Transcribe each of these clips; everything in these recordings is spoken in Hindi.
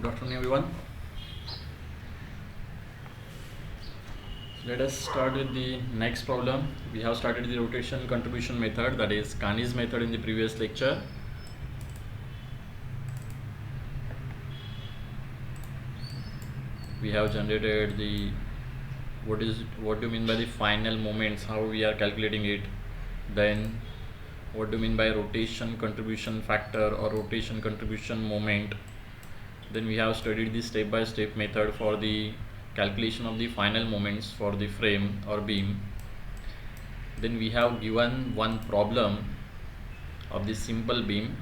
Good afternoon, everyone. Let us start with the next problem. We have started the rotation contribution method, that is Kani's method, in the previous lecture. We have generated the what do you mean by the final moments, how we are calculating it, then what do you mean by rotation contribution factor or rotation contribution moment. Then we have studied the step by step method for the calculation of the final moments for the frame or beam. Then we have given one problem of the simple beam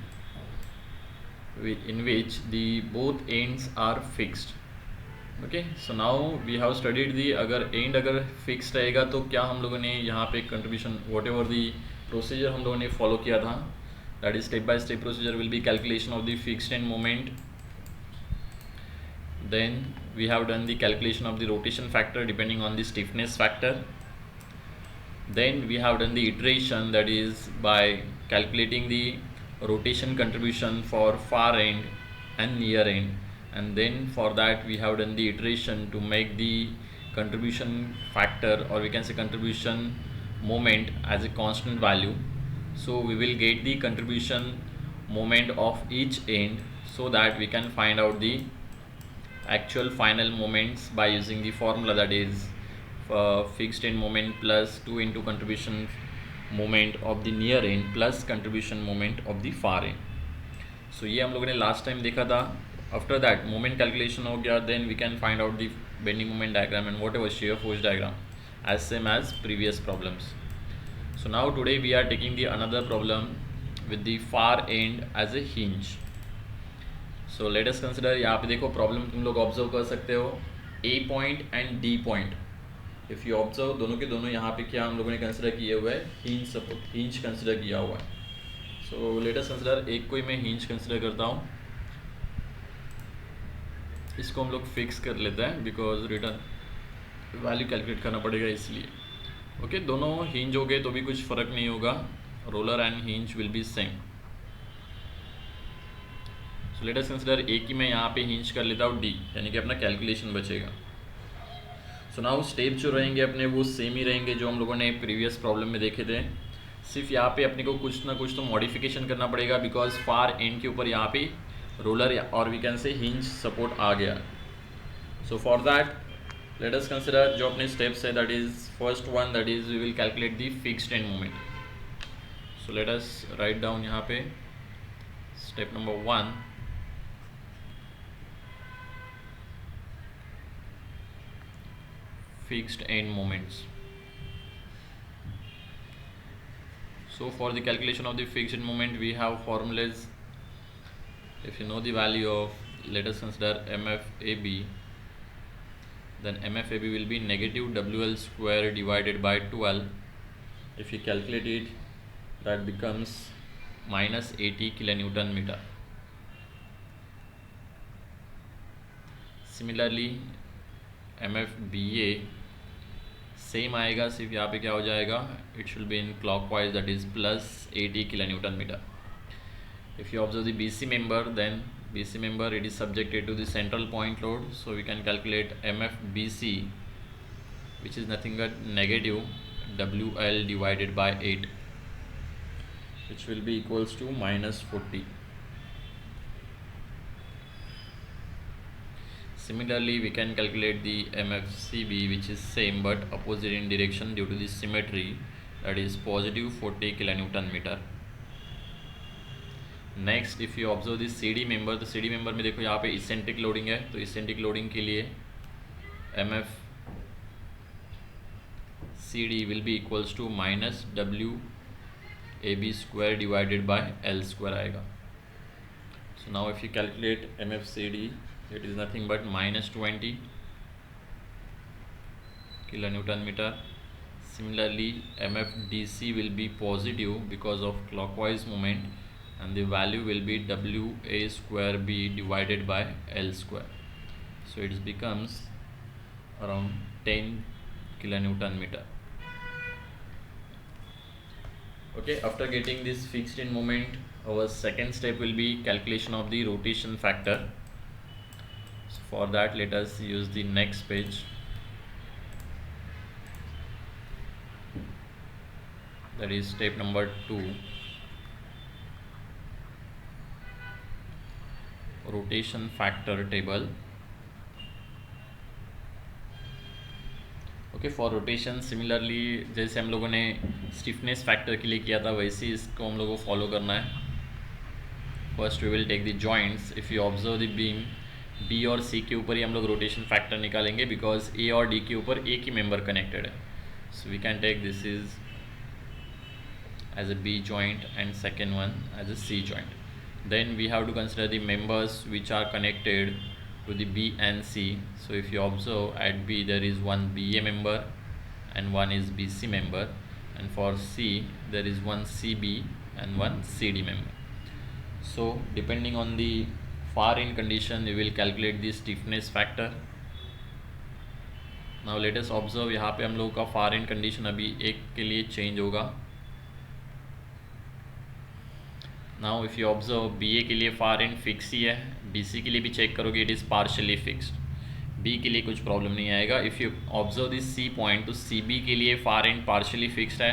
in which the both ends are fixed. Okay, so now we have studied the अगर end अगर fixed रहेगा तो क्या हम लोगों ने यहाँ पे contribution whatever the procedure हम लोगों ने follow किया था, that is step by step procedure will be calculation of the fixed end moment. Then we have done the calculation of the rotation factor depending on the stiffness factor. Then we have done the iteration, that is by calculating the rotation contribution for far end and near end, and then for that we have done the iteration to make the contribution factor, or we can say contribution moment, as a constant value. So we will get the contribution moment of each end so that we can find out the actual final moments by using the formula, that is fixed end moment plus 2 into contribution moment of the near end plus contribution moment of the far end. So ये हम लोगों ने लास्ट टाइम देखा था. आफ्टर दैट मोमेंट कैलकुलेशन हो गया, then we can find out the bending moment diagram and whatever shear force diagram as same as previous problems. So now today we are taking the another problem with the far end as a hinge. So let us consider, यहाँ पे देखो प्रॉब्लम तुम लोग ऑब्जर्व कर सकते हो, A point and D point. If you observe दोनों के दोनों यहाँ पे क्या हम लोगों ने कंसिडर किए हुए है, हिंज सपोर्ट, हिंज कंसिडर किया हुआ है. सो लेट अस कंसिडर, एक को ही मैं हिंज कंसिडर करता हूँ, इसको हम लोग फिक्स कर लेते हैं बिकॉज रिटर्न वैल्यू कैलकुलेट करना पड़ेगा इसलिए. ओके, दोनों हिंज हो गए तो भी कुछ फ़र्क नहीं होगा, roller and hinge will be same. So let us consider एक ही मैं यहाँ पे हिंज कर लेता हूँ डी, यानी कि अपना कैलकुलेशन बचेगा. सो नाउ स्टेप जो रहेंगे अपने वो सेम ही रहेंगे जो हम लोगों ने प्रीवियस प्रॉब्लम में देखे थे. सिर्फ यहाँ पे अपने को कुछ ना कुछ तो मॉडिफिकेशन करना पड़ेगा बिकॉज फार एंड के ऊपर यहाँ पे रोलर और we can say hinge support आ गया. So for that let us consider जो अपने स्टेप्स है, that is first one, that is we will calculate the fixed end moment. So let us write down यहाँ पे step number 1. Fixed end moments. So for the calculation of the fixed end moment we have formulas. If you know the value of, let us consider MFAB, then MFAB will be negative WL square divided by 12. If you calculate it, that becomes minus 80 kilonewton meter. Similarly MFBA same आएगा, सिर्फ यहाँ पे क्या हो जाएगा, it should be in clockwise, that is plus 80 kilonewton meter. If you observe the BC member, then BC member it is subjected to the central point load, so we can calculate MFBC, which is nothing but negative WL divided by 8, which will be equals to minus 40. Similarly, we can calculate the MFCB, which is same but opposite in direction due to the symmetry, that is positive 40 kilonewton meter. Next, if you observe the CD member, तो CD member में देखो यहाँ पे इसेंट्रिक लोडिंग है, तो इसेंट्रिक लोडिंग के लिए MFCD will be equals to minus WAB square divided by L square आएगा. So now if you calculate MFCD, it is nothing but minus 20 kilonewton meter. Similarly MFDC will be positive because of clockwise moment, and the value will be WA square B divided by L square, so it becomes around 10 kilonewton meter. Okay, after getting this fixed in moment, our second step will be calculation of the rotation factor. For that, let us use the next page. That is step number 2, rotation factor table. Okay, for rotation similarly जैसे हम लोगों ने स्टिफनेस फैक्टर के लिए किया था वैसे ही इसको हम लोगों को फॉलो करना है. First we will take the joints. If you observe the beam, B और सी के ऊपर ही हम लोग रोटेशन फैक्टर निकालेंगे बिकॉज ए और डी के ऊपर एक ही मेंबर कनेक्टेड है. So we can take this is as a B joint and second one as a C joint. Then we have to consider the members which are connected to the B and C. So if you observe at B there is one BA member and one is BC member, and for C there is one CB and one CD member. So depending on the far end condition we will calculate the stiffness factor. Now let us observe यहाँ पे हम लोगों का far end condition अभी एक के लिए change होगा. Now if you observe B A के लिए फार एंड फिक्स ही है, बी सी के लिए भी चेक करोगे it is partially fixed. B के लिए कुछ प्रॉब्लम नहीं आएगा. If you observe this C point, तो सी बी के लिए फार एंड पार्शली फिक्स्ड है,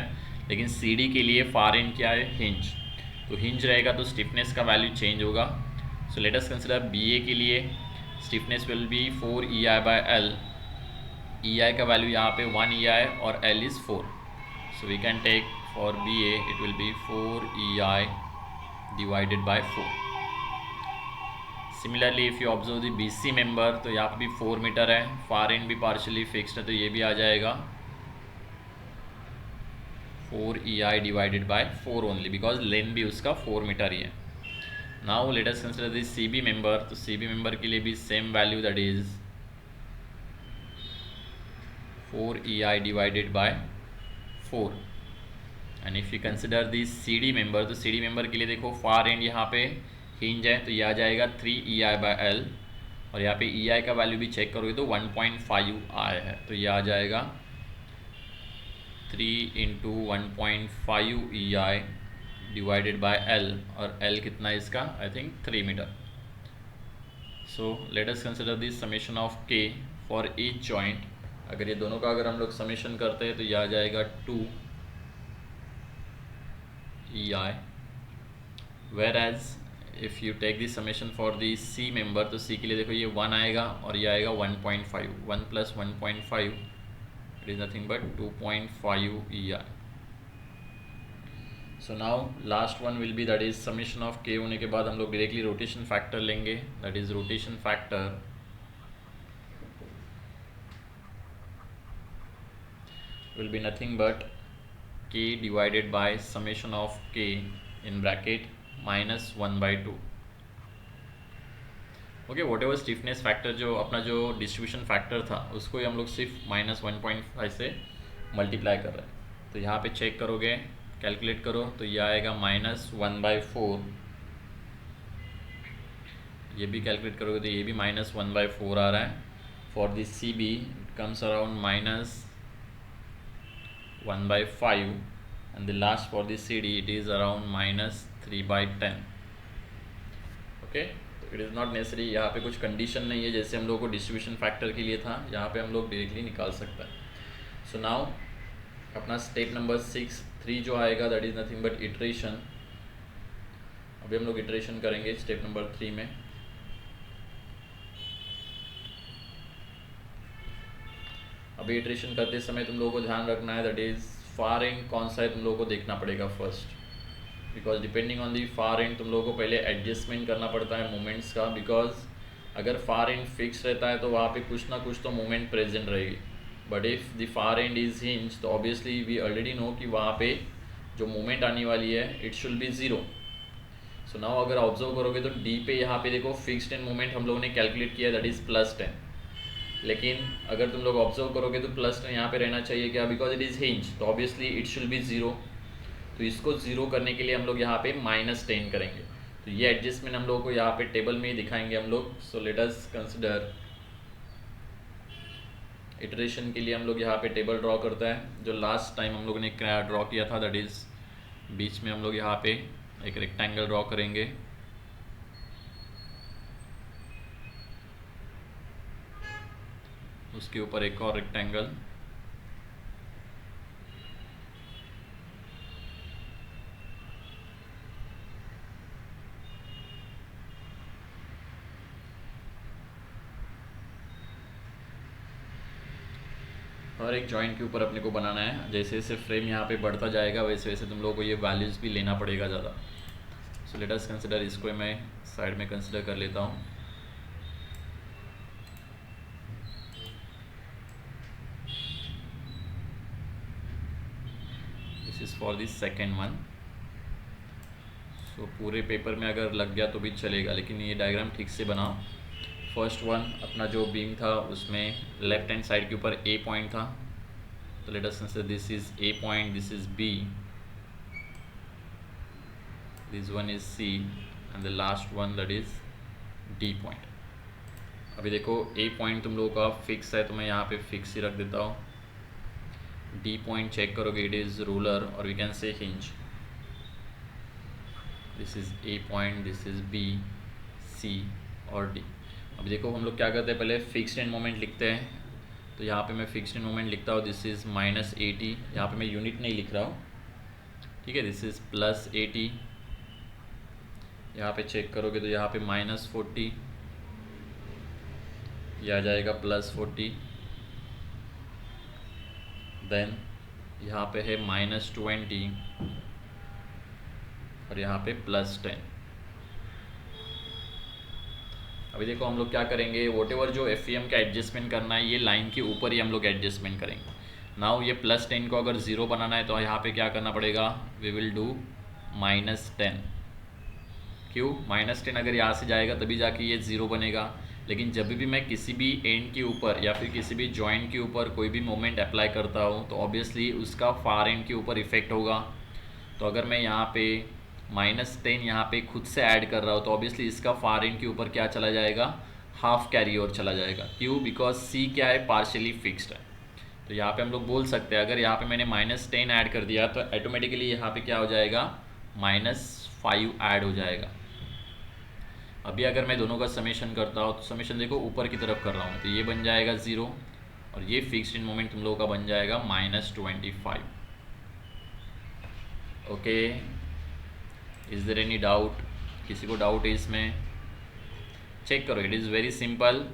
लेकिन सी डी के लिए फार एंड क्या है, हिंज. तो हिंज रहेगा तो स्टिफनेस का वैल्यू चेंज होगा. So let us consider B A के लिए stiffness will be 4 EI/L. EI का वैल्यू यहाँ पे 1 EI और L is 4. So we can take for B A it will be 4 EI divided by 4. Similarly if you observe the BC member, तो यहाँ पे भी 4 मीटर है, फार एंड भी पार्शली फिक्स्ड है, तो ये भी आ जाएगा 4 EI divided by 4 only because length भी उसका 4 मीटर ही है. Now let us consider this CB member. तो CB member के लिए भी same value that is 4 EI divided by 4. And if you consider the CD member, तो CD member के लिए देखो फार एंड यहाँ पे हिंज है, तो ये आ जाएगा 3 EI/L. और यहाँ पे EI का वैल्यू भी चेक करोगे तो 1.5 I है, तो ये आ जाएगा 3 × 1.5 EI डिवाइडेड बाय L. और L कितना है इसका, I think 3 metre. So let us consider this summation of K for each joint. अगर ये दोनों का अगर हम लोग समेशन करते हैं तो ये आ जाएगा 2 EI, whereas if you take the summation for the C member, तो C के लिए देखो ये 1 आएगा और ये आएगा 1.5. 1 + 1.5 it is nothing but 2.5 EI. So now last one will be that is summation of K होने के बाद हम लोग directly rotation factor लेंगे. That is rotation factor will be nothing but K divided by summation of K in bracket -1/2. Okay, what ever stiffness factor जो अपना जो डिस्ट्रीब्यूशन फैक्टर था उसको ही हम लोग सिर्फ -1.5 से मल्टीप्लाई कर रहे हैं. तो यहाँ पे चेक करोगे, कैलकुलेट करो तो ये आएगा -1/4. ये भी कैलकुलेट करोगे तो ये भी -1/4 आ रहा है. For this C B it comes around -1/5 and the last for the CD it is around -3/10. Okay, तो इट इज़ नॉट नेसेसरी, यहाँ पे कुछ कंडीशन नहीं है जैसे हम लोगों को डिस्ट्रीब्यूशन फैक्टर के लिए था, यहाँ पे हम लोग डायरेक्टली निकाल सकते हैं. सो नाउ अपना स्टेप नंबर 3 जो आएगा that is nothing but iteration. अभी हम लोग इटरेशन करेंगे स्टेप नंबर 3 में. अभी इटरेशन करते समय तुम लोगों को ध्यान रखना है दैट इज़ फार एंड कौन सा है तुम लोगों को देखना पड़ेगा first, because depending on the far and तुम लोगों को पहले एडजस्टमेंट करना पड़ता है मोमेंट्स का. बिकॉज अगर फार एंड फिक्स रहता है तो वहाँ पे कुछ ना कुछ तो मोमेंट प्रेजेंट रहेगी. But if the far and is hinge तो ऑब्वियसली वी ऑलरेडी नो कि वहाँ पे जो मोमेंट आने वाली है it should be 0. So now अगर ऑब्जर्व करोगे तो डी पे यहाँ पे देखो फिक्स्ड एंड मोमेंट हम लोगों ने कैलकुलेट किया दैट इज़ +10. लेकिन अगर तुम लोग ऑब्जर्व करोगे तो +10 यहाँ पे रहना चाहिए क्या, बिकॉज इट इज़ हिंज, तो ऑब्वियसली इट शुड बी 0. तो इसको 0 करने के लिए हम लोग यहाँ पे -10 करेंगे. तो ये एडजस्टमेंट हम लोगों को यहाँ पे टेबल में ही दिखाएंगे हम लोग. सो लेट अस कंसिडर इटरेशन के लिए हम लोग यहाँ पे टेबल ड्रॉ करते हैं जो लास्ट टाइम हम लोगों ने ड्रॉ किया था. दैट इज़ बीच में हम लोग यहाँ पे एक रेक्टेंगल ड्रॉ करेंगे. उसके ऊपर एक और रेक्टेंगल, और एक जॉइंट के ऊपर अपने को बनाना है। जैसे जैसे फ्रेम यहाँ पे बढ़ता जाएगा वैसे वैसे तुम लोगों को ये वैल्यूज़ भी लेना पड़ेगा ज़्यादा। सो लेट अस कंसिडर, इसको मैं साइड में कंसिडर कर लेता हूँ। This is for this second one. So पूरे पेपर में अगर लग गया तो भी चलेगा, लेकिन ये डायग्राम ठीक से बनाओ। फर्स्ट वन अपना जो बीम था उसमें लेफ्ट हैंड साइड के ऊपर ए पॉइंट था, तो let us consider this is A point, this is B, this one is C and the last one that is D point. अभी देखो ए पॉइंट तुम लोगों का फिक्स है तो मैं यहाँ पे फिक्स ही रख देता हूँ। डी पॉइंट चेक करोगे, इट इज़ रूलर और we can say hinge. This is A point, this is B, C और डी। अभी देखो हम लोग क्या करते हैं, पहले फिक्स्ड एंड मोमेंट लिखते हैं। तो यहाँ पे मैं फिक्स्ड एंड मोमेंट लिखता हूँ, दिस इज़ -80। यहाँ पे मैं यूनिट नहीं लिख रहा हूँ, ठीक है। This is +80। यहाँ पे चेक करोगे तो यहाँ पे -40, ये आ जाएगा +40। देन यहाँ पे है -20 और यहाँ पे +10। अभी देखो हम लोग क्या करेंगे, वॉट एवर जो FEM का एडजस्टमेंट करना है ये लाइन के ऊपर ही हम लोग एडजस्टमेंट करेंगे। नाउ ये +10 को अगर 0 बनाना है तो यहाँ पे क्या करना पड़ेगा, वी विल डू -10। क्यों, -10 अगर यहाँ से जाएगा तभी जाके ये 0 बनेगा। लेकिन जब भी मैं किसी भी एंड के ऊपर या फिर किसी भी जॉइंट के ऊपर कोई भी मोमेंट अप्लाई करता हूँ तो ऑब्वियसली उसका फार एंड के ऊपर इफेक्ट होगा। तो अगर मैं यहाँ पे -10 यहाँ पे खुद से ऐड कर रहा हूँ तो ऑब्वियसली इसका फार एंड के ऊपर क्या चला जाएगा, हाफ कैरी और चला जाएगा। क्यों, बिकॉज सी क्या है, पार्शियली फिक्स्ड है। तो यहाँ पे हम लोग बोल सकते हैं अगर यहाँ पे मैंने -10 ऐड कर दिया तो ऑटोमेटिकली यहाँ पे क्या हो जाएगा, -5 ऐड हो जाएगा। अभी अगर मैं दोनों का समेशन करता हूँ तो समेशन देखो ऊपर की तरफ कर रहा हूँ तो ये बन जाएगा 0 और ये फिक्स्ड इन मोमेंट तुम लोगों का बन जाएगा -25। Okay, is there any doubt, किसी को डाउट है इसमें? चेक करो, इट इज़ वेरी सिंपल।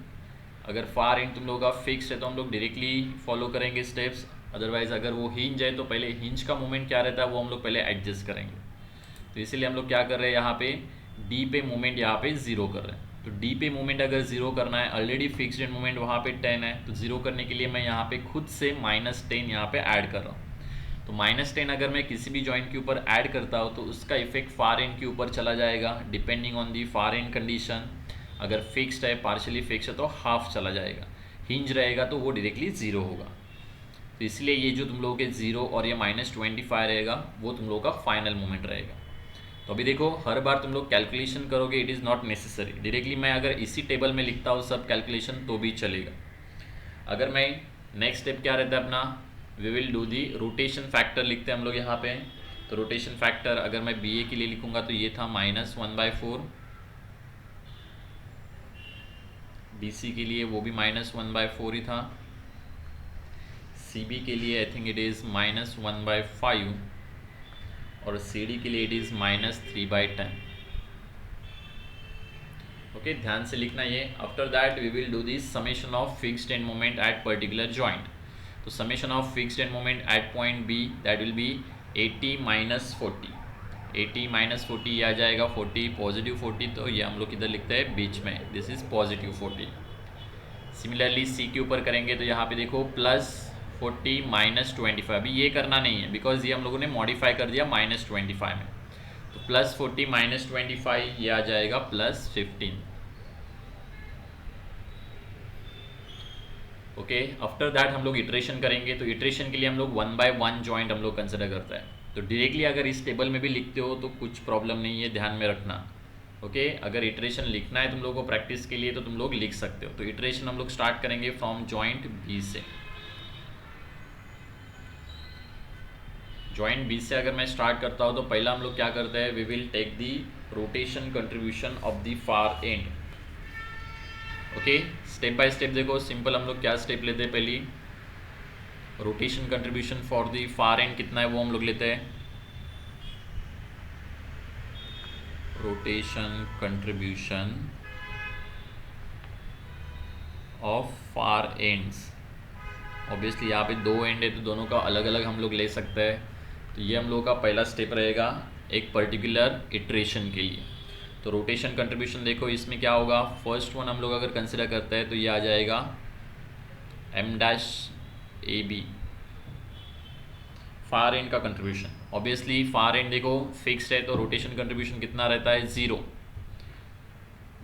अगर फार एंड तुम लोगों का फिक्स्ड है तो हम लोग डायरेक्टली फॉलो करेंगे स्टेप्स। अदरवाइज अगर वो हिंज है तो पहले हिंज का मोमेंट क्या रहता है वो हम लोग पहले एडजस्ट करेंगे। तो इसीलिए हम लोग क्या कर रहे हैं, यहाँ पे डी पे मोमेंट यहाँ पे 0 कर रहे हैं। तो डी पे मोमेंट अगर 0 करना है, ऑलरेडी फिक्स्ड एंड मोमेंट वहाँ पे 10 है, तो 0 करने के लिए मैं यहाँ पे खुद से -10 यहाँ पे ऐड कर रहा हूँ। तो -10 अगर मैं किसी भी जॉइंट के ऊपर ऐड करता हूँ तो उसका इफेक्ट फार एंड के ऊपर चला जाएगा depending on the far and condition. अगर फिक्स्ड है, पार्शियली फिक्स्ड है तो हाफ चला जाएगा, हिंज रहेगा तो वो डायरेक्टली 0 होगा। तो इसलिए ये जो तुम लोगों के 0 और ये -25 रहेगा वो तुम लोगों का फाइनल मोमेंट रहेगा। तो अभी देखो हर बार तुम लोग कैलकुलेशन करोगे, it is not necessary. Directly मैं अगर इसी टेबल में लिखता हूँ सब कैलकुलेशन तो भी चलेगा। अगर मैं नेक्स्ट स्टेप क्या रहता है अपना, we will do the rotation factor लिखते हैं हम लोग यहाँ पे। तो रोटेशन फैक्टर अगर मैं BA के लिए लिखूंगा तो ये था -1/4, BC के लिए वो भी -1/4 ही था, CB के लिए आई थिंक इट इज़ -1/5 और CD के लिए इट इज़ -3/10। ओके, ध्यान से लिखना ये। After that we will do this summation of fixed end moment at particular joint. तो summation of fixed end moment at point B that will be 80 - 40। 80 - 40 ये आ जाएगा 40, पॉजिटिव 40, तो ये हम लोग इधर लिखते हैं बीच में, this is positive 40। Similarly C के ऊपर करेंगे तो यहाँ पे देखो +40 - 25। अभी ये करना नहीं है बिकॉज ये हम लोगों ने मॉडिफाई कर दिया -25 में। तो +40 - 25 ये आ जाएगा +15। ओके, आफ्टर दैट हम लोग इटरेशन करेंगे। तो इटरेशन के लिए हम लोग 1 बाय 1 जॉइंट हम लोग कंसिडर करते हैं। तो डायरेक्टली अगर इस टेबल में भी लिखते हो तो कुछ प्रॉब्लम नहीं है, ध्यान में रखना। ओके, अगर इटरेशन लिखना है तुम लोगों को प्रैक्टिस के लिए तो तुम लोग लिख सकते हो। तो इटरेशन हम लोग स्टार्ट करेंगे फ्रॉम जॉइंट B से। जॉइंट B से अगर मैं स्टार्ट करता हूँ तो पहला हम लोग क्या करते हैं, we will take the rotation contribution of the far end. Okay, step by step देखो, सिंपल हम लोग क्या स्टेप लेते हैं। पहली rotation contribution for the far end कितना है वो हम लोग लेते हैं। Rotation contribution of far ends, obviously यहाँ पे दो एंड है तो दोनों का अलग अलग हम लोग ले सकते हैं। तो ये हम लोग का पहला स्टेप रहेगा एक पर्टिकुलर इटरेशन के लिए। तो रोटेशन कंट्रीब्यूशन देखो, इसमें क्या होगा, फर्स्ट वन हम लोग अगर कंसिडर करते हैं तो ये आ जाएगा M dash A B, far end का कंट्रीब्यूशन। ऑब्वियसली फार एंड देखो फिक्स्ड है तो रोटेशन कंट्रीब्यूशन कितना रहता है, 0।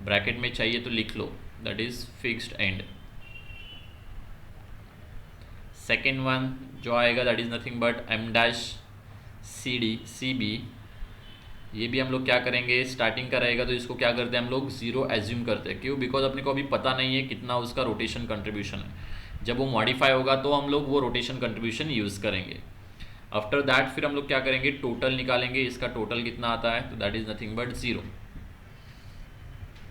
ब्रैकेट में चाहिए तो लिख लो, that is fixed end. Second one जो आएगा that is nothing but M dash C D C B. ये भी हम लोग क्या करेंगे, स्टार्टिंग का रहेगा तो इसको क्या करते हैं हम लोग 0 एज्यूम करते हैं। क्यों, बिकॉज अपने को अभी पता नहीं है कितना उसका रोटेशन कंट्रीब्यूशन है। जब वो मॉडिफाई होगा तो हम लोग वो रोटेशन कंट्रीब्यूशन यूज़ करेंगे। आफ्टर दैट फिर हम लोग क्या करेंगे, टोटल निकालेंगे, इसका टोटल कितना आता है तो दैट इज नथिंग बट 0।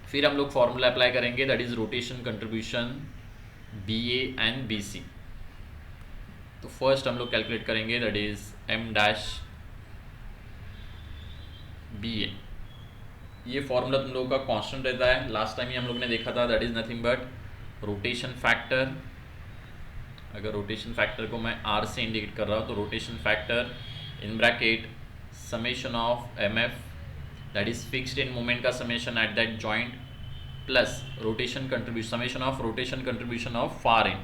फिर हम लोग फॉर्मूला अप्लाई करेंगे, that is rotation contribution B A and B C. तो फर्स्ट हम लोग कैलकुलेट करेंगे that is M dash B A. ये फॉर्मूला तुम लोगों का कांस्टेंट रहता है, लास्ट टाइम ही हम लोग ने देखा था, that is nothing but rotation factor. अगर रोटेशन फैक्टर को मैं आर से इंडिकेट कर रहा हूँ तो rotation factor in bracket summation of M F, that is fixed end moment का summation at that joint, plus rotation contribution summation of rotation contribution of far end.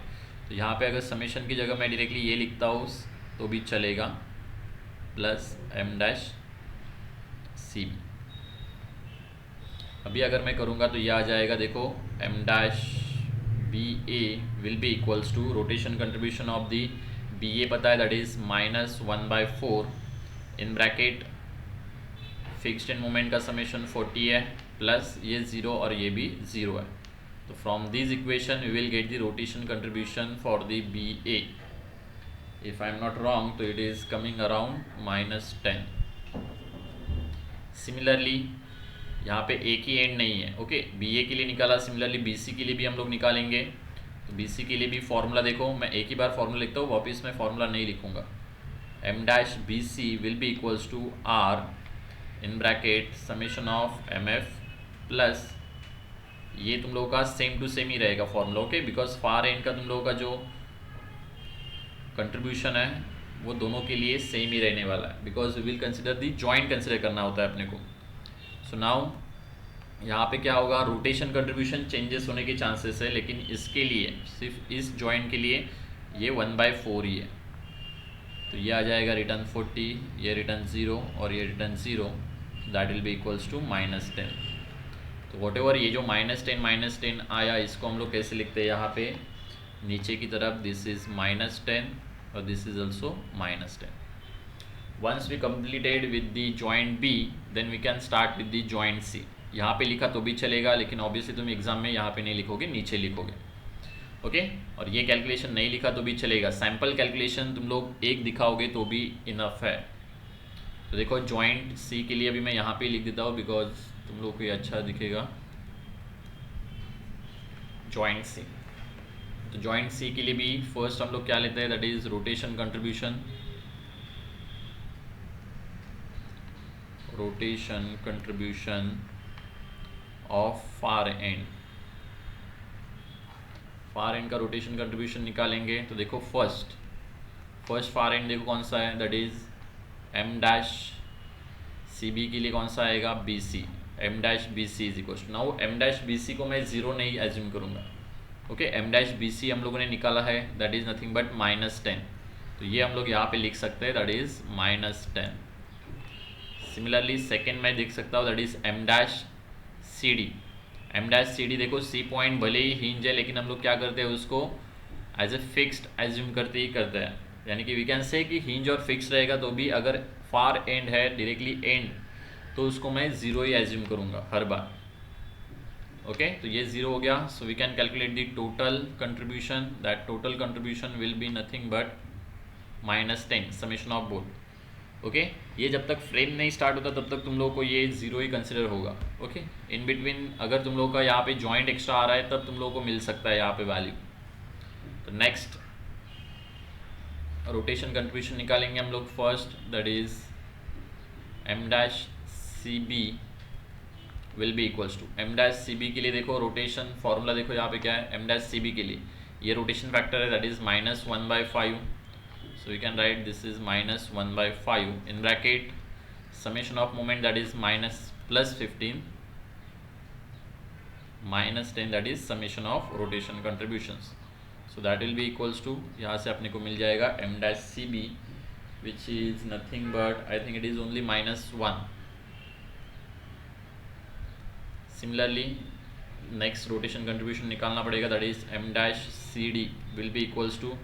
तो यहाँ पे अगर समेशन की जगह मैं डायरेक्टली ये लिखता हूँ तो भी चलेगा, plus M dash C B. अभी अगर मैं करूँगा तो ये आ जाएगा, देखो M dash B A will be equals to rotation contribution of the B A पता है that is -1/4 in bracket fixed end moment का समेशन 40 है, प्लस ये 0 और ये भी 0 है। तो from this equation we will get the rotation contribution for the B A. If I am not wrong तो it is coming around -10। Similarly यहाँ पे एक ही एंड नहीं है, ओके, बी ए के लिए निकाला, सिमिलरली बी सी के लिए भी हम लोग निकालेंगे। तो बी सी के लिए भी फॉर्मूला देखो, मैं एक ही बार फॉर्मूला लिखता हूँ, वापस मैं फॉर्मूला नहीं लिखूँगा। M dash B C will be equals to R in bracket summation of M F, plus ये तुम लोगों का सेम टू सेम ही रहेगा formula, okay, because far end का तुम लोगों का जो कंट्रीब्यूशन है वो दोनों के लिए सेम ही रहने वाला है, because we will consider the joint consider करना होता है अपने को। सो नाउ यहाँ पे क्या होगा, रोटेशन कंट्रीब्यूशन चेंजेस होने के चांसेस है, लेकिन इसके लिए सिर्फ इस जॉइंट के लिए ये 1/4 ही है। तो ये आ जाएगा रिटर्न 40, ये रिटर्न 0 और ये return 0, that will be equals to -10। तो वॉट एवर ये जो -10 आया, इसको हम लोग कैसे लिखते हैं, यहाँ पे नीचे की तरफ दिस इज -10 और this is also -10। Once we completed with the joint B, then we can start with the joint C। यहाँ पे लिखा तो भी चलेगा, लेकिन ऑब्वियसली तुम एग्जाम में यहाँ पे नहीं लिखोगे, नीचे लिखोगे, ओके। और ये कैलकुलेशन नहीं लिखा तो भी चलेगा, सैम्पल कैलकुलेशन तुम लोग एक दिखाओगे तो भी इनफ है। तो देखो जॉइंट C के लिए भी मैं यहाँ पे लिख देता हूँ, बिकॉज तुम लोग को ये अच्छा दिखेगा, जॉइंट C। तो जॉइंट C के लिए भी फर्स्ट हम लोग क्या लेते हैं, that is rotation contribution, rotation contribution of far and. Far end का रोटेशन कंट्रीब्यूशन निकालेंगे तो देखो फर्स्ट फार एंड देखो कौन सा है, that is M dash C B के लिए कौन सा आएगा, B C. M dash B C is equal to, now M dash B C को मैं 0 नहीं एज्यूम करूँगा, okay. M dash B C हम लोगों ने निकाला है, दैट इज नथिंग बट -10। तो ये हम लोग यहाँ पे लिख सकते हैं, दैट इज -10। सिमिलरली सेकेंड में देख सकता हूँ, that is M dash C D. M dash C D देखो सी पॉइंट भले ही हिंज है, लेकिन हम लोग क्या करते हैं उसको एज ए फिक्स्ड एज्यूम करते हैं, यानी कि वी कैन से कि हिंज और फिक्स रहेगा तो भी अगर फार एंड है डायरेक्टली एंड तो उसको मैं 0 ही एज्यूम करूँगा हर बार, ओके। तो ये 0 हो गया, so we can calculate the total contribution, that total contribution will be nothing but -10 summation of both, okay ये जब तक फ्रेम नहीं स्टार्ट होता तब तक तुम लोग को ये ज़ीरो ही कंसिडर होगा। ओके इन बिटवीन अगर तुम लोग का यहाँ पे जॉइंट एक्स्ट्रा आ रहा है तब तुम लोग को मिल सकता है यहाँ पे वैल्यू। तो नेक्स्ट रोटेशन कंट्रीब्यूशन निकालेंगे हम लोग first, that is M dash C B will be equals to M dash C B के लिए देखो रोटेशन फॉर्मूला देखो यहाँ पे क्या है, एम डैश सी बी के लिए ये रोटेशन फैक्टर है that is -1/5। So we can write this is -1/5 in bracket summation of moment that is +15 -10 that is summation of rotation contributions. So that will be equals to यहाँ से अपने को मिल जाएगा m dash cb which is nothing but I think it is only -1. Similarly next rotation contribution निकालना पड़ेगा that is m dash cd will be equals to,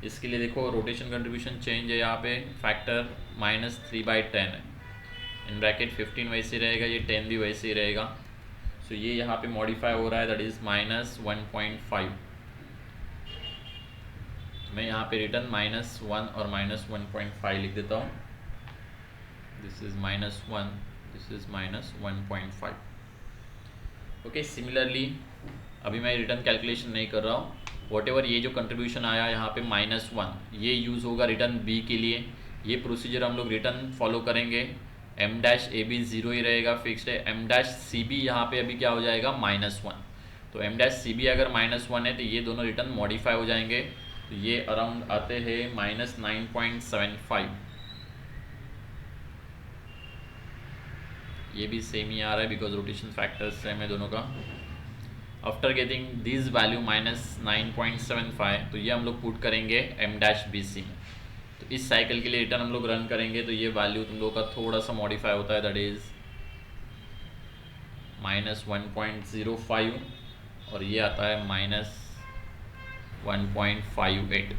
इसके लिए देखो रोटेशन कंट्रीब्यूशन चेंज है यहाँ पे फैक्टर -3/10 है इन ब्रैकेट 15 वैसे रहेगा, ये 10 भी वैसे ही रहेगा। सो ये यहाँ पे मॉडिफाई हो रहा है दैट इज़ -1.5। मैं यहाँ पे रिटर्न -1 और -1.5 लिख देता हूँ, this is -1 this is -1.5। Okay similarly अभी मैं रिटर्न कैलकुलेशन नहीं कर रहा हूँ, वॉट एवर ये जो कंट्रीब्यूशन आया यहाँ पे -1 ये यूज़ होगा रिटर्न बी के लिए। ये प्रोसीजर हम लोग रिटर्न फॉलो करेंगे, M dash A B zero ही रहेगा फिक्स्ड है, एम डैश सी बी यहाँ पे अभी क्या हो जाएगा -1। तो एम डैश सी बी अगर -1 है तो ये दोनों रिटर्न मॉडिफाई हो जाएंगे, तो ये अराउंड आते हैं -9.75। ये भी सेम ही आ रहा है बिकॉज रोटेशन फैक्टर्स सेम है दोनों का। आफ्टर गेटिंग दिस वैल्यू -9.75 तो ये हम लोग पुट करेंगे एम डैश बी सी में। तो इस साइकिल के लिए रिटर्न हम लोग रन करेंगे तो ये वैल्यू तुम लोग का थोड़ा सा मॉडिफाई होता है दैट इज़ -1.05 और ये आता है -1.58।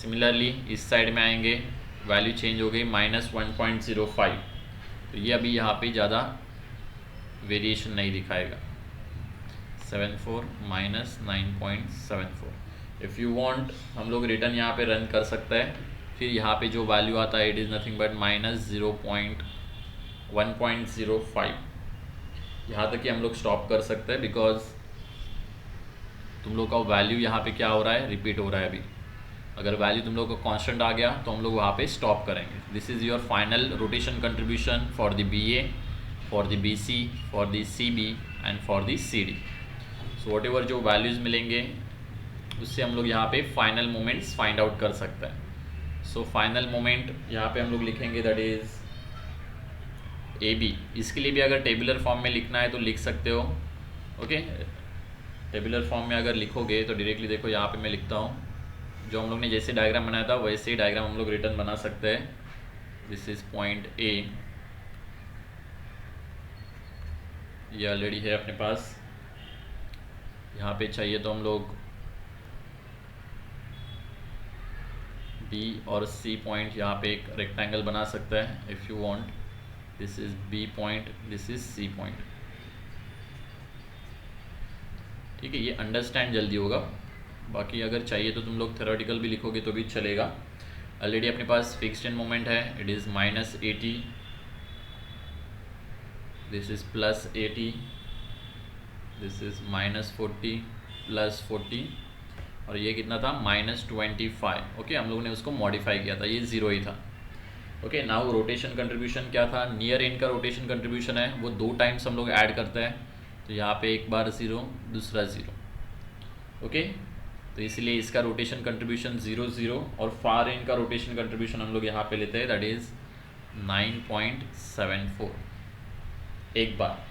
सिमिलरली इस साइड में आएंगे वैल्यू चेंज हो गई -1.05, तो ये अभी यहाँ पे ज़्यादा वेरिएशन नहीं दिखाएगा, 74 -9.74। इफ़ यू वांट हम लोग रिटर्न यहाँ पे रन कर सकते हैं, फिर यहाँ पे जो वैल्यू आता है इट इज़ नथिंग बट -1.05। यहाँ तक कि हम लोग स्टॉप कर सकते हैं बिकॉज तुम लोग का वैल्यू यहाँ पे क्या हो रहा है, रिपीट हो रहा है अभी। अगर वैल्यू तुम लोग का कांस्टेंट आ गया तो हम लोग वहाँ पे स्टॉप करेंगे। This is your final rotation contribution for the B A, for the B C, for the C B and for the C D. So whatever जो वैल्यूज़ मिलेंगे उससे हम लोग यहाँ पे फाइनल मोमेंट्स फाइंड आउट कर सकते हैं। सो फाइनल मोमेंट यहाँ पे हम लोग लिखेंगे दैट इज़ ए बी। इसके लिए भी अगर टेबुलर फॉर्म में लिखना है तो लिख सकते हो। ओके टेबुलर फॉर्म में अगर लिखोगे तो डायरेक्टली देखो यहाँ पे मैं लिखता हूँ, जो हम लोग ने जैसे डायग्राम बनाया था वैसे ही डायग्राम हम लोग रिटर्न बना सकते हैं। दिस इज़ पॉइंट ए, ये ऑलरेडी है अपने पास। यहाँ पे चाहिए तो हम लोग बी और सी पॉइंट यहाँ पे एक रेक्टेंगल बना सकते हैं if you want. This is B point, this is C point. ठीक है, ये अंडरस्टैंड जल्दी होगा, बाकी अगर चाहिए तो तुम लोग थ्योरेटिकल भी लिखोगे तो भी चलेगा। ऑलरेडी अपने पास फिक्स्ड एंड मोमेंट है, it is -80, this is +80, this is -40 +40 और ये कितना था -25। ओके हम लोग ने उसको मॉडिफाई किया था, ये ज़ीरो ही था। ओके नाउ रोटेशन कंट्रीब्यूशन क्या था, नियर एंड का रोटेशन कंट्रीब्यूशन है वो 2 टाइम्स हम लोग ऐड करते हैं, तो यहाँ पे एक बार 0 दूसरा 0। ओके तो इसलिए इसका रोटेशन कंट्रीब्यूशन 0 और फार एंड का रोटेशन कंट्रीब्यूशन हम लोग यहाँ पे लेते हैं दैट इज़ 9.74 एक बार।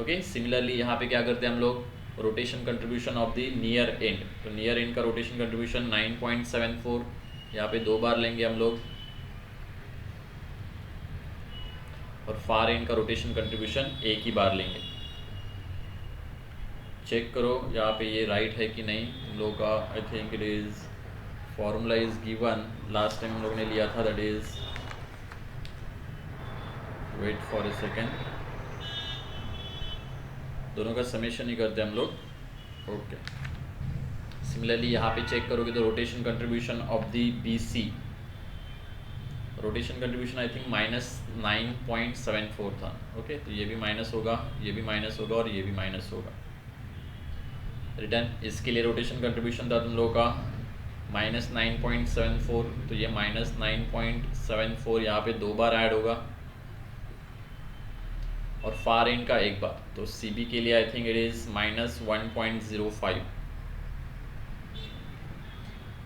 ओके सिमिलरली यहाँ पे क्या करते हैं हम लोग, rotation contribution of the near and, तो नियर एंड का रोटेशन कंट्रीब्यूशन 9.74 यहाँ पे 2 बार लेंगे हम लोग, और फार एंड का रोटेशन कंट्रीब्यूशन एक ही बार लेंगे। चेक करो यहाँ पे ये राइट है कि नहीं हम लोग का। I think it is formula is given, last time हम लोग ने लिया था that is, wait for a second, दोनों का समेशन ही करते हैं हम लोग। ओके सिमिलरली यहाँ पे चेक करोगे तो rotation contribution of the B C rotation contribution I think -9.74 था। ओके, तो ये भी माइनस होगा, ये भी माइनस होगा और ये भी माइनस होगा। रिटर्न इसके लिए रोटेशन कंट्रीब्यूशन था तुम लोगों का -9.74, तो ये -9.74 यहाँ पे 2 बार ऐड होगा और फार एंड का 1 बार। तो सी बी के लिए आई थिंक इट इज़ -1.05।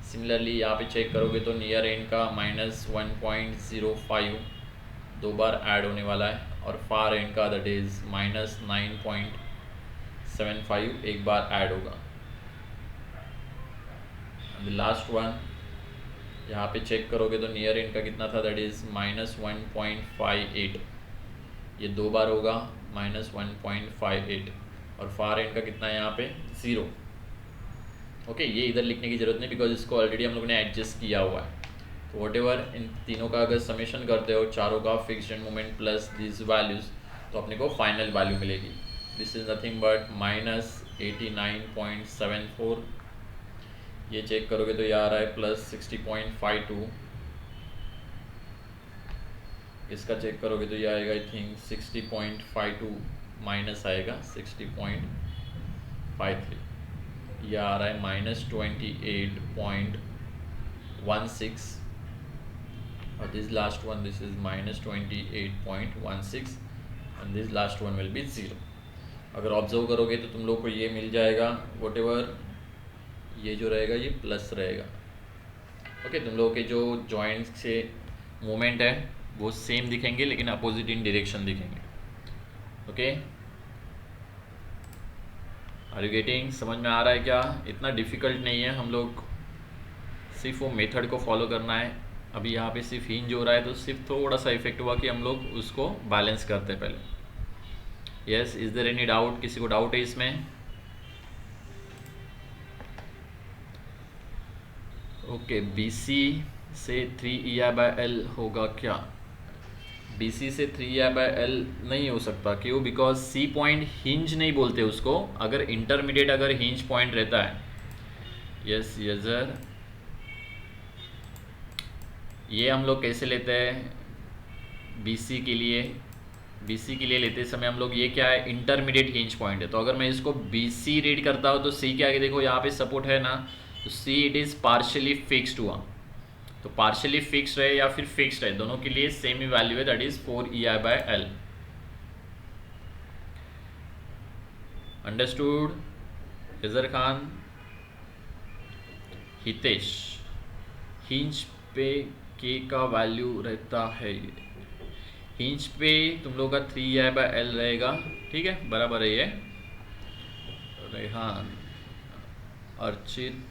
सिमिलरली यहाँ पे चेक करोगे तो नियर एंड का -1.05 2 बार ऐड होने वाला है और फार एंड का दैट इज़ -9.75 1 बार ऐड होगा। लास्ट वन यहाँ पे चेक करोगे तो नियर एंड का कितना था, दैट इज़ -1.58, ये 2 बार होगा -1.58 और फार एंड का कितना है यहाँ पे 0। ओके, ये इधर लिखने की ज़रूरत नहीं बिकॉज इसको ऑलरेडी हम लोगों ने एडजस्ट किया हुआ है। तो वट एवर इन तीनों का अगर समेशन करते हो, चारों का fixed end moment plus this values, तो अपने को फाइनल वैल्यू मिलेगी। This is nothing but -89.74। ये चेक करोगे तो ये आ रहा है +60.52। इसका चेक करोगे तो ये आएगा आई थिंक 60.52 माइनस आएगा 60.53। यह आ रहा है -28.16 और this last one this is -28.16 and this last one will be 0। अगर ऑब्जर्व करोगे तो तुम लोग को ये मिल जाएगा, वट एवर ये जो रहेगा ये प्लस रहेगा। ओके, तुम लोगों के जो जॉइंट्स से मोमेंट है वो सेम दिखेंगे लेकिन अपोजिट इन डायरेक्शन दिखेंगे। Okay, are you getting? समझ में आ रहा है क्या? इतना डिफ़िकल्ट नहीं है, हम लोग सिर्फ वो मेथड को फॉलो करना है। अभी यहाँ पे सिर्फ हिंज हो रहा है तो सिर्फ थोड़ा सा इफेक्ट हुआ कि हम लोग उसको बैलेंस करते हैं पहले। Yes, is there any doubt? किसी को डाउट है इसमें? ओके, BC से 3EI/L होगा क्या? BC से 3EI/L नहीं हो सकता। क्यों? बिकॉज C पॉइंट हिंज नहीं बोलते उसको। अगर इंटरमीडिएट अगर हिंज पॉइंट रहता है, यस सर, ये हम लोग कैसे लेते हैं BC के लिए? BC के लिए लेते समय हम लोग ये क्या है, इंटरमीडिएट हिंज पॉइंट है। तो अगर मैं इसको BC रीड करता हूँ तो C के आगे देखो यहाँ पे सपोर्ट है ना, तो C it is partially fixed हुआ। तो पार्शियली फिक्स्ड है या फिर फिक्स्ड है, दोनों के लिए सेम ही वैल्यू है, that is 4EI/L। Understood? Izhar Khan, Hitesh, hinge पे K का वैल्यू रहता है, हिंज पे तुम लोग का 3EI/L रहेगा। ठीक है, बराबर है ये। रेहान, अर्चित,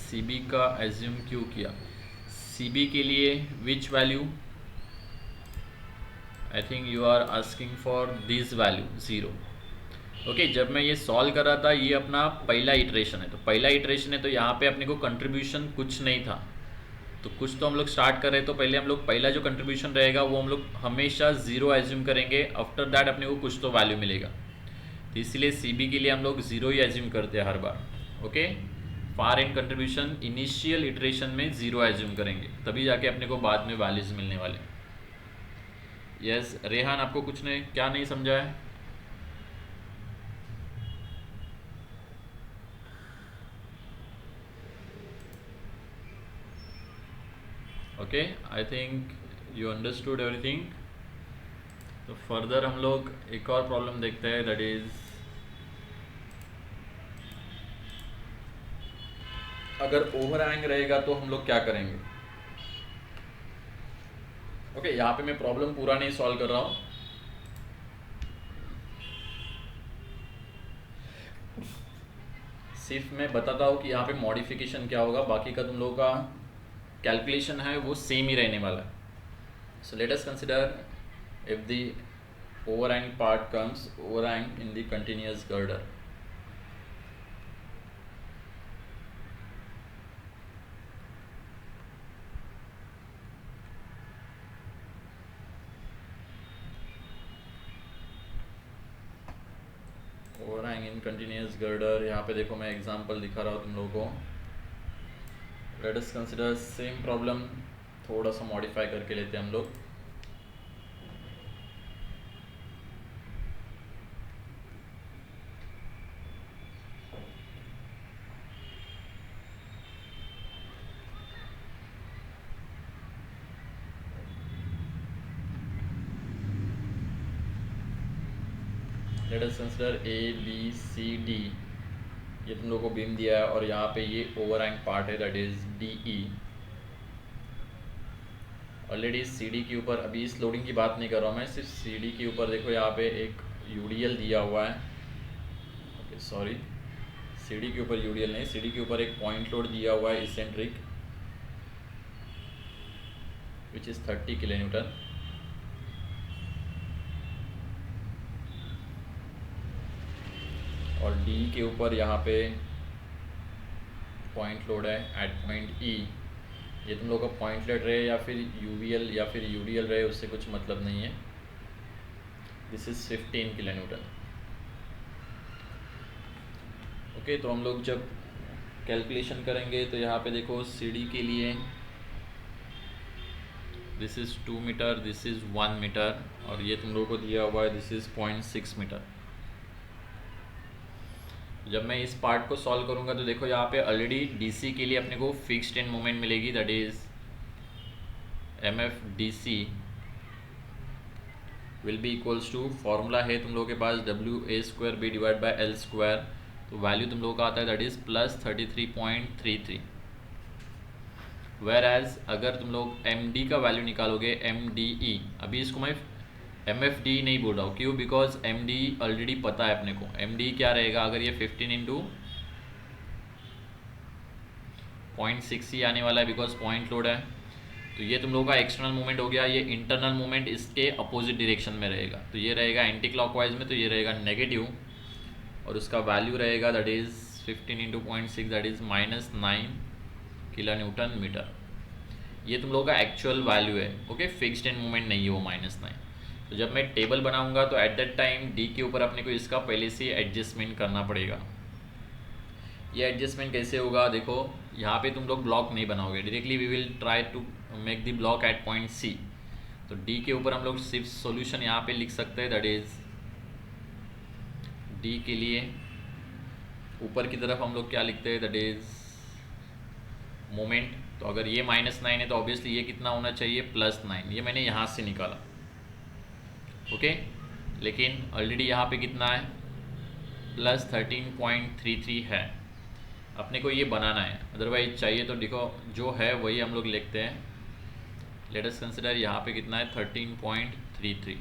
CB का एज्यूम क्यों किया? CB के लिए which value? I think you are asking for this value 0। Okay, जब मैं ये सॉल्व कर रहा था, ये अपना पहला इटरेशन है, तो पहला इटरेशन है तो यहाँ पे अपने को कंट्रीब्यूशन कुछ नहीं था, तो कुछ तो हम लोग स्टार्ट कर रहे हैं। तो पहले हम लोग पहला जो कंट्रीब्यूशन रहेगा वो हम लोग हमेशा 0 एज्यूम करेंगे। आफ्टर दैट अपने को कुछ तो वैल्यू मिलेगा, तो इसलिए CB के लिए हम लोग 0 ही एज्यूम करते हैं हर बार। Okay, far end contribution initial iteration में 0 एज्यूम करेंगे, तभी जाके अपने को बाद में वैल्यूज मिलने वाले। यस, रेहान, आपको कुछ नहीं, क्या नहीं समझा है? Okay, I think you understood everything. तो फर्दर हम लोग एक और प्रॉब्लम देखते हैं, दैट इज अगर ओवरहैंग रहेगा तो हम लोग क्या करेंगे। ओके, यहाँ पे मैं प्रॉब्लम पूरा नहीं सॉल्व कर रहा हूँ, सिर्फ मैं बताता हूँ कि यहाँ पे मॉडिफिकेशन क्या होगा, बाकी का तुम लोगों का कैलकुलेशन है वो सेम ही रहने वाला है। सो let us consider if the overhang part comes, overhang in the continuous girder. Overhang in continuous girder, यहाँ पे देखो मैं एग्जांपल दिखा रहा हूँ तुम लोगों को। Let us consider same problem थोड़ा सा मॉडिफाई करके लेते हैं हम लोग। लेट अस कंसिडर ABCD, ये तुम लोगों को बीम दिया है और यहाँ पे ये ओवरहैंग पार्ट है that is DE। Already CD के ऊपर, अभी इस लोडिंग की बात नहीं कर रहा हूँ मैं, सिर्फ CD के ऊपर देखो यहाँ पे एक UDL दिया हुआ है। ओके सॉरी, CD के ऊपर UDL नहीं, CD के ऊपर एक पॉइंट लोड दिया हुआ है eccentric which is 30 kilo Newton. और D के ऊपर यहाँ पे पॉइंट लोड है एट पॉइंट E। ये तुम लोग का पॉइंट लोड रहे या फिर UVL या फिर UDL रहे, उससे कुछ मतलब नहीं है। This is 15 kilo Newton. Okay, तो हम लोग जब कैलकुलेशन करेंगे तो यहाँ पे देखो CD के लिए this is 2 metre, this is 1 metre, और ये तुम लोग को दिया हुआ है दिस इज़ 0.6 मीटर। जब मैं इस पार्ट को सॉल्व करूंगा तो देखो यहाँ पे ऑलरेडी DC के लिए अपने को फिक्स्ड एंड मोमेंट मिलेगी that is MFDC will be equals to, formula है तुम लोगों के पास WA² डिवाइड बाय L², तो वैल्यू तुम लोगों का आता है दैट इज +33.33। वेयर एज अगर तुम लोग MD का वैल्यू निकालोगे, MDE, अभी इसको मैं MFD नहीं बोल रहा हूँ, क्यों? बिकॉज MD ऑलरेडी पता है अपने को। MD क्या रहेगा, अगर ये 15 इंटू 0.6 ही आने वाला है बिकॉज पॉइंट लोड है, तो ये तुम लोगों का एक्सटर्नल मूवमेंट हो गया। ये इंटरनल मूवमेंट इसके अपोजिट डायरेक्शन में रहेगा, तो ये रहेगा एंटी क्लॉकवाइज में, तो ये रहेगा नेगेटिव, और उसका वैल्यू रहेगा that is 15 into 0.6 that is -9 kilo newton metre. ये तुम लोगों का एक्चुअल वैल्यू है। ओके, फिक्स्ड एंड मूवमेंट नहीं है वो -9। तो जब मैं टेबल बनाऊंगा तो एट दैट टाइम D के ऊपर अपने को इसका पहले से एडजस्टमेंट करना पड़ेगा। ये एडजस्टमेंट कैसे होगा, देखो यहाँ पे तुम लोग ब्लॉक नहीं बनाओगे directly, we will try to make the block at point C। तो D के ऊपर हम लोग सिर्फ सॉल्यूशन यहाँ पे लिख सकते हैं दैट इज D के लिए ऊपर की तरफ हम लोग क्या लिखते हैं दैट इज मोमेंट। तो अगर ये -9 है तो ऑब्वियसली ये कितना होना चाहिए, +9। ये मैंने यहाँ से निकाला। ओके, लेकिन ऑलरेडी यहाँ पे कितना है, +13.33 है। अपने को ये बनाना है, अदरवाइज चाहिए तो देखो जो है वही हम लोग लिखते हैं। लेट अस कंसिडर यहाँ पे कितना है, 13.33।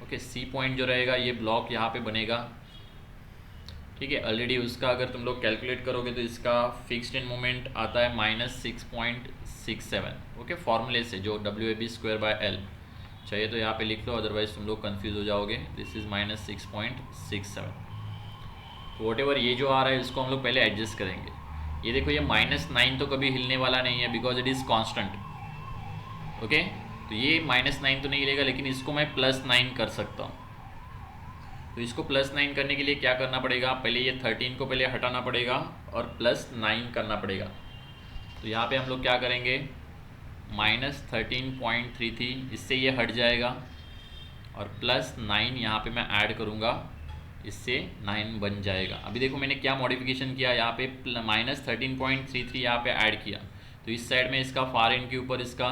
ओके, C पॉइंट जो रहेगा ये ब्लॉक यहाँ पे बनेगा। ठीक है, ऑलरेडी उसका अगर तुम लोग कैलकुलेट करोगे तो इसका फिक्स्ड एंड मोमेंट आता है -6.67। ओके, फॉर्मूले से जो WAB²/L चाहिए तो यहाँ पे लिख लो, अदरवाइज तुम लोग कंफ्यूज हो जाओगे। This is -6.67। तो वॉट एवर ये जो आ रहा है इसको हम लोग पहले एडजस्ट करेंगे। ये देखो ये -9 तो कभी हिलने वाला नहीं है because it is constant. Okay, तो ये -9 तो नहीं हिलेगा, लेकिन इसको मैं +9 कर सकता हूँ। तो इसको +9 करने के लिए क्या करना पड़ेगा, पहले ये 13 को पहले हटाना पड़ेगा और +9 करना पड़ेगा। तो यहाँ पे हम लोग क्या करेंगे, -13.33, इससे ये हट जाएगा, और +9 यहाँ पे मैं ऐड करूँगा, इससे 9 बन जाएगा। अभी देखो मैंने क्या मॉडिफिकेशन किया, यहाँ पे -13.33 यहाँ पे ऐड किया, तो इस साइड में इसका फार एंड के ऊपर इसका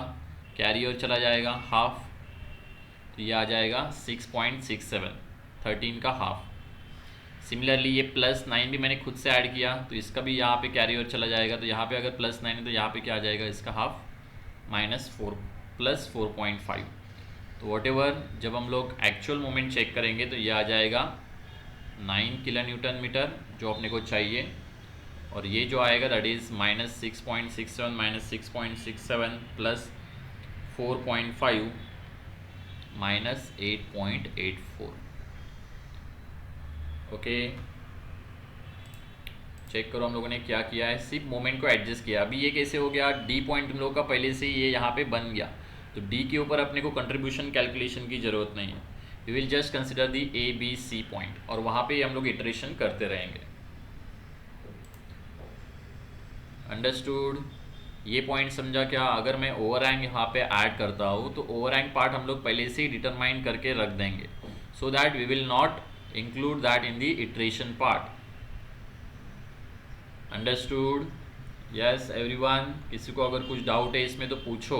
कैरियर चला जाएगा हाफ, तो ये आ जाएगा 6.67, 13 का हाफ। सिमिलरली ये +9 भी मैंने खुद से ऐड किया, तो इसका भी यहाँ पे कैरियर चला जाएगा, तो यहाँ पे अगर +9 है तो यहाँ पे क्या आ जाएगा, इसका हाफ -4 +4.5। तो वॉट एवर जब हम लोग एक्चुअल मोमेंट चेक करेंगे तो ये आ जाएगा 9 किलो न्यूटन मीटर जो अपने को चाहिए, और ये जो आएगा दैट इज़ -6.67 -6.67 +4.5 -8.84। ओके, चेक करो हम लोगों ने क्या किया है, सिर्फ मोमेंट को एडजस्ट किया। अभी ये कैसे हो गया, D पॉइंट तुम लोग का पहले से ये यहाँ पे बन गया, तो D के ऊपर अपने को कंट्रीब्यूशन कैलकुलेशन की ज़रूरत नहीं है। We will just consider the ABC point, और वहाँ पे हम लोग इटरेशन करते रहेंगे। अंडरस्टूड? ये पॉइंट समझा क्या? अगर मैं ओवरहैंग यहाँ पे ऐड करता हूँ तो ओवरहैंग पार्ट हम लोग पहले से ही डिटरमाइन करके रख देंगे, so that we will not include that in the iteration part. Understood? Yes everyone, किसी को अगर कुछ डाउट है इसमें तो पूछो।